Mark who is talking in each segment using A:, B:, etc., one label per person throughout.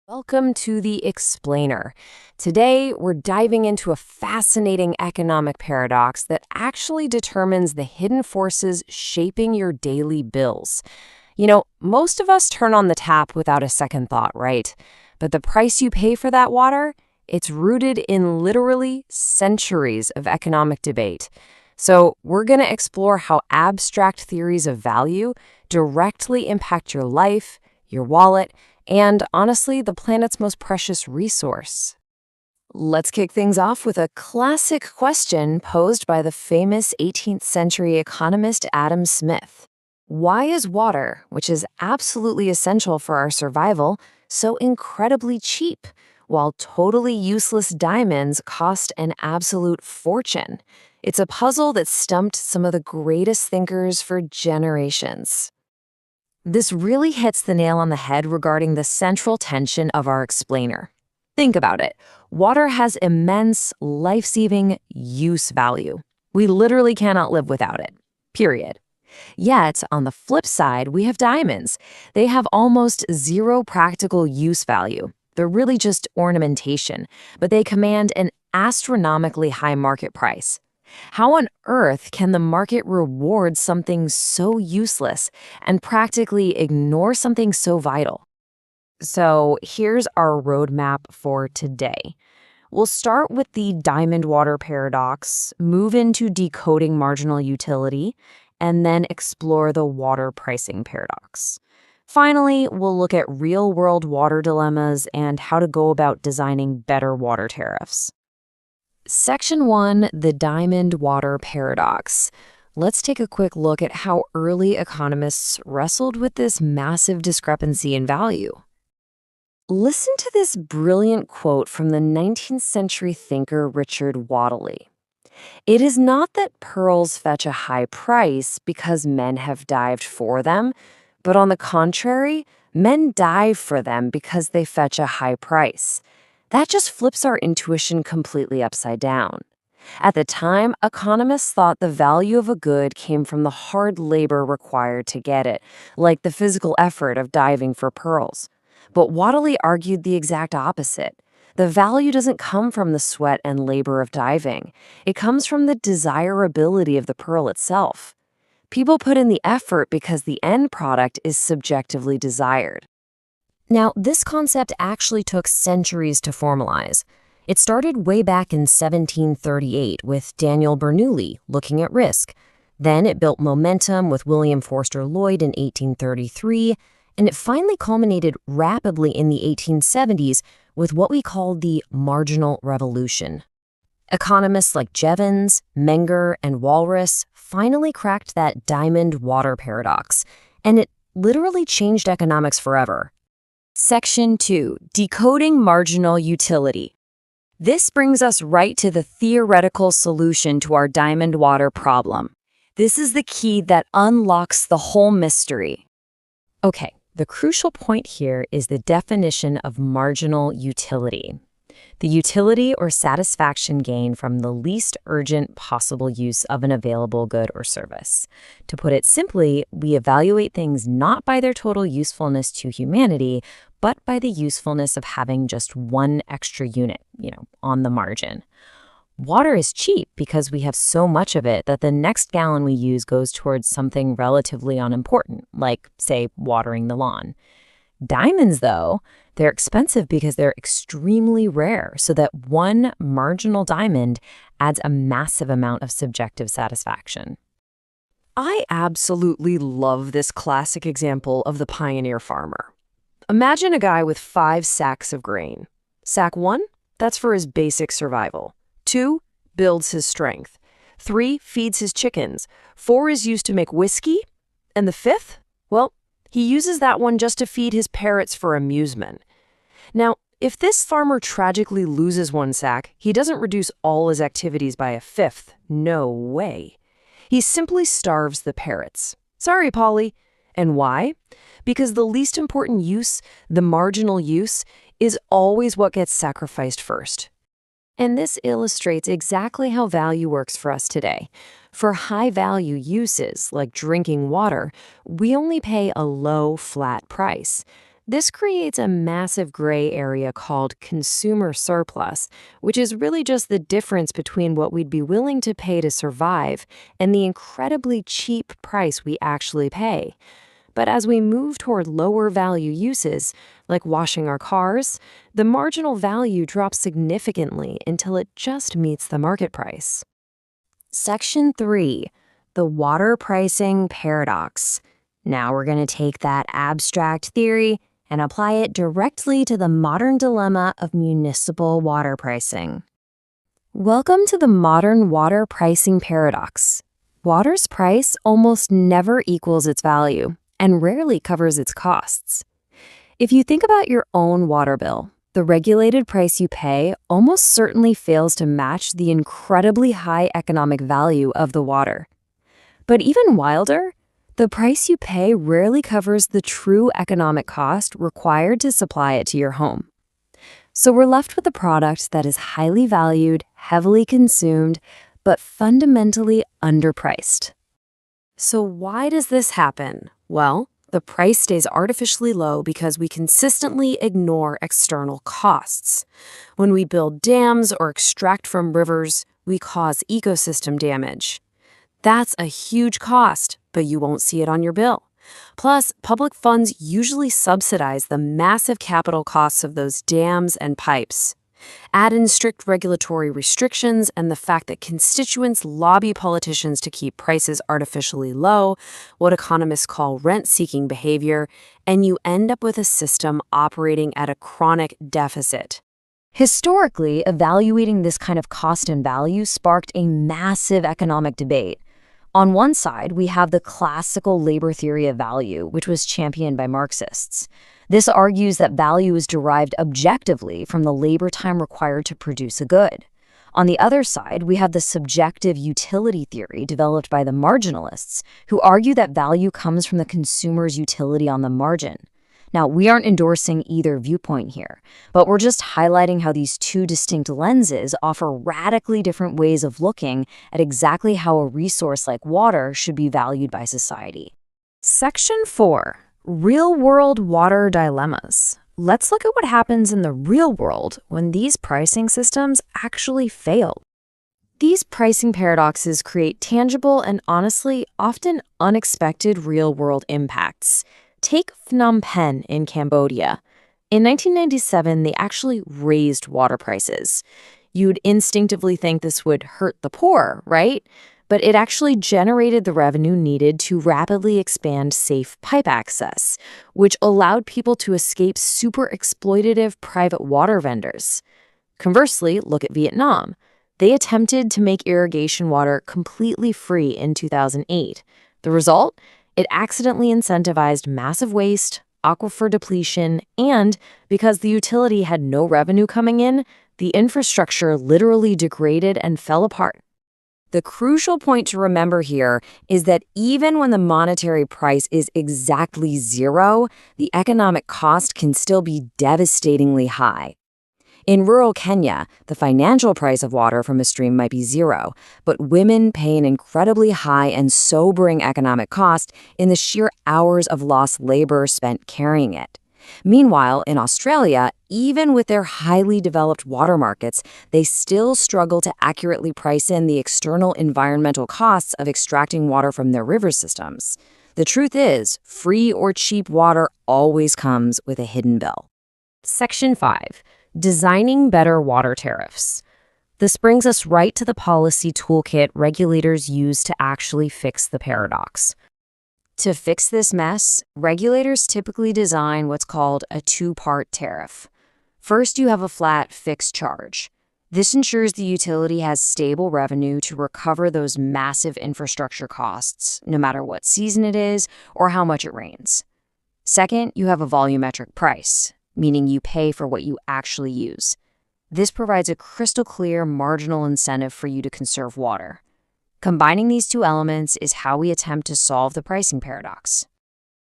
A: Welcome to The Explainer. Today, we're diving into a fascinating economic paradox that actually determines the hidden forces shaping your daily bills. Most of us turn on the tap without a second thought, right? But the price you pay for that water, it's rooted in literally centuries of economic debate. So, we're going to explore how abstract theories of value directly impact your life, your wallet, and honestly, the planet's most precious resource. Let's kick things off with a classic question posed by the famous 18th century economist Adam Smith. Why is water, which is absolutely essential for our survival, so incredibly cheap, while totally useless diamonds cost an absolute fortune? It's a puzzle that stumped some of the greatest thinkers for generations. This really hits the nail on the head regarding the central tension of our explainer. Think about it. Water has immense, life-saving use value. We literally cannot live without it. Period. Yet, on the flip side, we have diamonds. They have almost zero practical use value. They're really just ornamentation, but they command an astronomically high market price. How on earth can the market reward something so useless and practically ignore something so vital? So here's our roadmap for today. We'll start with the diamond water paradox, move into decoding marginal utility, and then explore the water pricing paradox. Finally, we'll look at real-world water dilemmas and how to go about designing better water tariffs. Section 1, the diamond water paradox. Let's take a quick look at how early economists wrestled with this massive discrepancy in value. Listen to this brilliant quote from the 19th century thinker Richard Whately. "It is not that pearls fetch a high price because men have dived for them, but on the contrary, men dive for them because they fetch a high price." That just flips our intuition completely upside down. At the time, economists thought the value of a good came from the hard labor required to get it, like the physical effort of diving for pearls. But Whately argued the exact opposite. The value doesn't come from the sweat and labor of diving. It comes from the desirability of the pearl itself. People put in the effort because the end product is subjectively desired. Now, this concept actually took centuries to formalize. It started way back in 1738 with Daniel Bernoulli looking at risk. Then it built momentum with William Forster Lloyd in 1833, and it finally culminated rapidly in the 1870s with what we call the marginal revolution. Economists like Jevons, Menger, and Walras finally cracked that diamond water paradox, and it literally changed economics forever. Section 2, decoding marginal utility. This brings us right to the theoretical solution to our diamond water problem. This is the key that unlocks the whole mystery. Okay, the crucial point here is the definition of marginal utility. The utility or satisfaction gained from the least urgent possible use of an available good or service. To put it simply, we evaluate things not by their total usefulness to humanity, but by the usefulness of having just one extra unit, on the margin. Water is cheap because we have so much of it that the next gallon we use goes towards something relatively unimportant, like, say, watering the lawn. Diamonds, though, they're expensive because they're extremely rare, so that one marginal diamond adds a massive amount of subjective satisfaction. I absolutely love this classic example of the pioneer farmer. Imagine a guy with 5 sacks of grain. Sack 1, that's for his basic survival. 2, builds his strength. 3, feeds his chickens. 4 is used to make whiskey. And the 5th? Well, he uses that one just to feed his parrots for amusement. Now, if this farmer tragically loses one sack, he doesn't reduce all his activities by a 5th. No way. He simply starves the parrots. Sorry, Polly. And why? Because the least important use, the marginal use, is always what gets sacrificed first. And this illustrates exactly how value works for us today. For high-value uses, like drinking water, we only pay a low, flat price. This creates a massive gray area called consumer surplus, which is really just the difference between what we'd be willing to pay to survive and the incredibly cheap price we actually pay. But as we move toward lower value uses, like washing our cars, the marginal value drops significantly until it just meets the market price. Section 3. The water pricing paradox. Now we're going to take that abstract theory and apply it directly to the modern dilemma of municipal water pricing. Welcome to the modern water pricing paradox. Water's price almost never equals its value and rarely covers its costs. If you think about your own water bill, the regulated price you pay almost certainly fails to match the incredibly high economic value of the water. But even wilder, the price you pay rarely covers the true economic cost required to supply it to your home. So we're left with a product that is highly valued, heavily consumed, but fundamentally underpriced. So why does this happen? Well, the price stays artificially low because we consistently ignore external costs. When we build dams or extract from rivers, we cause ecosystem damage. That's a huge cost, but you won't see it on your bill. Plus, public funds usually subsidize the massive capital costs of those dams and pipes. Add in strict regulatory restrictions and the fact that constituents lobby politicians to keep prices artificially low, what economists call rent-seeking behavior, and you end up with a system operating at a chronic deficit. Historically, evaluating this kind of cost and value sparked a massive economic debate. On one side, we have the classical labor theory of value, which was championed by Marxists. This argues that value is derived objectively from the labor time required to produce a good. On the other side, we have the subjective utility theory developed by the marginalists, who argue that value comes from the consumer's utility on the margin. Now, we aren't endorsing either viewpoint here, but we're just highlighting how these two distinct lenses offer radically different ways of looking at exactly how a resource like water should be valued by society. Section 4. Real-world water dilemmas. Let's look at what happens in the real world when these pricing systems actually fail. These pricing paradoxes create tangible and honestly often unexpected real-world impacts. Take Phnom Penh in Cambodia. In 1997, they actually raised water prices. You'd instinctively think this would hurt the poor, right? But it actually generated the revenue needed to rapidly expand safe pipe access, which allowed people to escape super exploitative private water vendors. Conversely, look at Vietnam. They attempted to make irrigation water completely free in 2008. The result? It accidentally incentivized massive waste, aquifer depletion, and because the utility had no revenue coming in, the infrastructure literally degraded and fell apart. The crucial point to remember here is that even when the monetary price is exactly zero, the economic cost can still be devastatingly high. In rural Kenya, the financial price of water from a stream might be zero, but women pay an incredibly high and sobering economic cost in the sheer hours of lost labor spent carrying it. Meanwhile, in Australia, even with their highly developed water markets, they still struggle to accurately price in the external environmental costs of extracting water from their river systems. The truth is, free or cheap water always comes with a hidden bill. Section 5. Designing better water tariffs. This brings us right to the policy toolkit regulators use to actually fix the paradox. To fix this mess, regulators typically design what's called a two-part tariff. First, you have a flat, fixed charge. This ensures the utility has stable revenue to recover those massive infrastructure costs, no matter what season it is or how much it rains. Second, you have a volumetric price, meaning you pay for what you actually use. This provides a crystal clear marginal incentive for you to conserve water. Combining these two elements is how we attempt to solve the pricing paradox.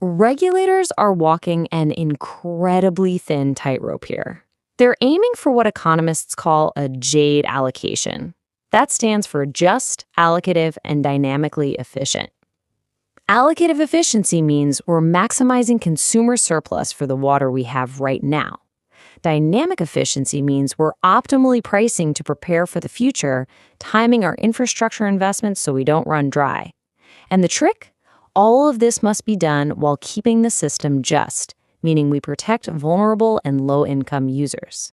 A: Regulators are walking an incredibly thin tightrope here. They're aiming for what economists call a JADE allocation. That stands for just, allocative, and dynamically efficient. Allocative efficiency means we're maximizing consumer surplus for the water we have right now. Dynamic efficiency means we're optimally pricing to prepare for the future, timing our infrastructure investments so we don't run dry. And the trick? All of this must be done while keeping the system just, meaning we protect vulnerable and low-income users.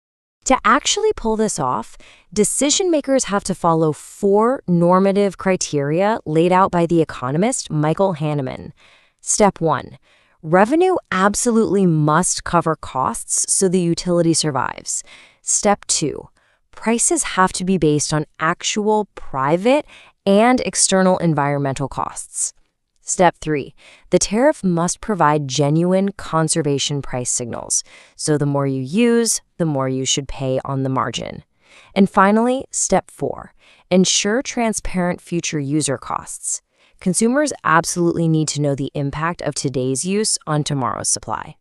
A: To actually pull this off, decision makers have to follow 4 normative criteria laid out by the economist Michael Hanneman. Step 1. Revenue absolutely must cover costs so the utility survives. Step 2. Prices have to be based on actual private and external environmental costs. Step 3. The tariff must provide genuine conservation price signals, so the more you use, the more you should pay on the margin. And finally, Step 4. Ensure transparent future user costs. Consumers absolutely need to know the impact of today's use on tomorrow's supply.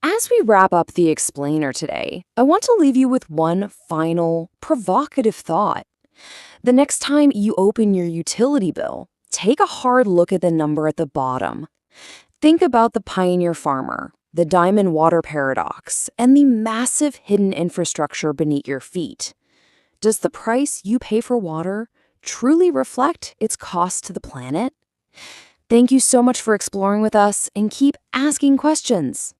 A: As we wrap up the explainer today, I want to leave you with one final, provocative thought. The next time you open your utility bill, take a hard look at the number at the bottom. Think about the pioneer farmer, the diamond water paradox, and the massive hidden infrastructure beneath your feet. Does the price you pay for water truly reflect its cost to the planet? Thank you so much for exploring with us, and keep asking questions.